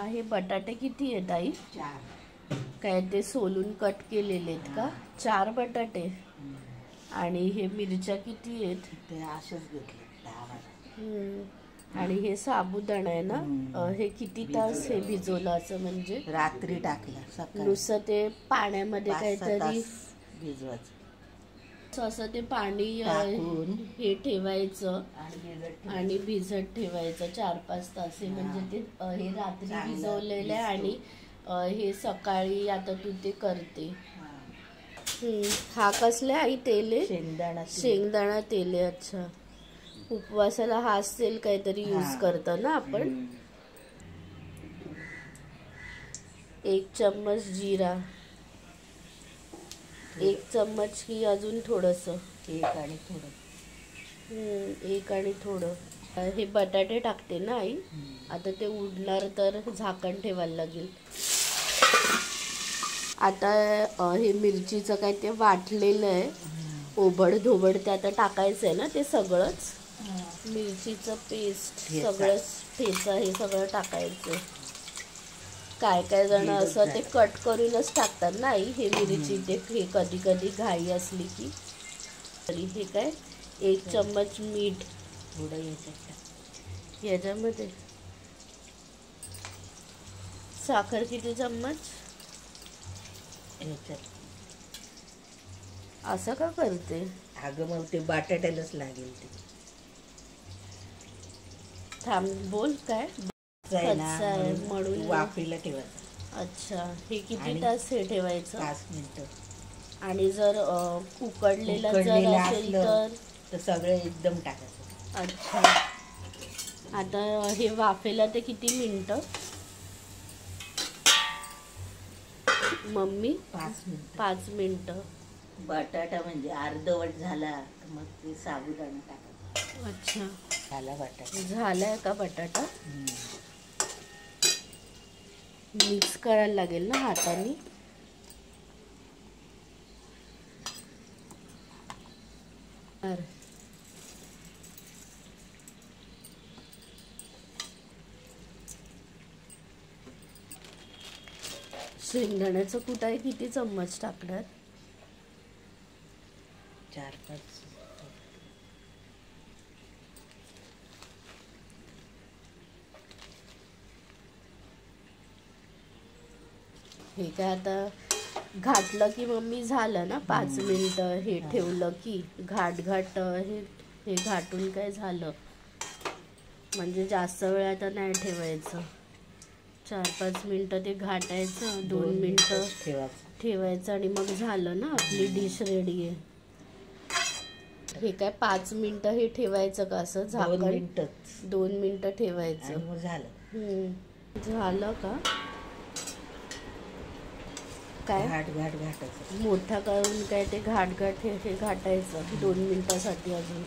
हा हे बटाटे किती आहेत आई? 4. काय ते सोलून कट केलेले आहेत का? 4 बटाटे. आणि हे मिरच्या किती आहेत? ते असेच घेतले 10-12. आणि हे साबुदाणा आहे ना, हे किती तास हे भिजवलं? असं म्हणजे रात्री टाकलं, सकाळी नुसतं ते पाण्यामध्ये 5-6 काहीतरी तास भिजवायचं, असं ते पाणी टाकून हे ठेवायचं आणि आणि भिजत ठेवायचं 4-5 तास. हे म्हणजे ते हे रात्री भिजवलेलं आहे आणि हे सकाळी आता तू ते करते. हा कसले आई तेल आहे? शेंगदाणा तेल आहे. अच्छा, उपवासाला हाच तेल काहीतरी यूज करतो ना आपण. 1 चम्मच जिरा, 1 चम्मच की अजून थोडंसं? 1 आणि थोडं. 1 आणि थोडं. हे बटाटे टाकते ना आई. आता ते उडणार तर झाकण ठेवायला लागेल. आता हे मिरचीचं काय ते वाटलेलं आहे, ओबड धोबड ते आता टाकायचं आहे ना ते सगळंच. मिरचीचं पेस्ट, सगळंच ठेचा, हे सगळं टाकायचं. काय काय जण असं ते कट करूनच टाकतात ना आई हे मिरची. ते हे कधी कधी घाई असली की. तरी हे काय 1 चम्मच मीठ थोडं याच्यामध्ये. साखर किती चम्मच? असं का करते? अगं मग ते बटाट्यालाच लागेल ते. थांब, बोल काय? म्हणून वाफेला ठेवायचं. अच्छा, हे किती तास हे ठेवायचं? 5 मिनिटं. आणि जर उकडलेलं जर असेल तर सगळं एकदम टाकायचं. अच्छा, आता हे वाफेला ते किती मिनिटं मम्मी? 5 मिनिटं. बटाटा म्हणजे अर्धवट झाला मग ते साबुदाणा टाकायचं. अच्छा, झाला बटाटा. झालाय का बटाटा? मिक्स करायला लागेल ना हाताने. शेंगदाण्याचं कूट आहे किती चम्मच टाकणार? 4-5. हे काय आता घातलं की मम्मी झालं ना. 5 मिनिटं हे ठेवलं की घाट हे घाटून काय झालं. म्हणजे जास्त वेळ आता नाही ठेवायचं. 4-5 मिनिटं ते घाटायचं, 2 मिनिटं ठेवायचं आणि मग झालं ना, आपली डिश रेडी आहे. हे काय 5 मिनिटं हे ठेवायचं का असं झाकण? 2 मिनिटं ठेवायचं. झालं का काय? घाटायचं मोठा करून काय ते घाट हे घाटायचं 2 मिनिटासाठी अजून.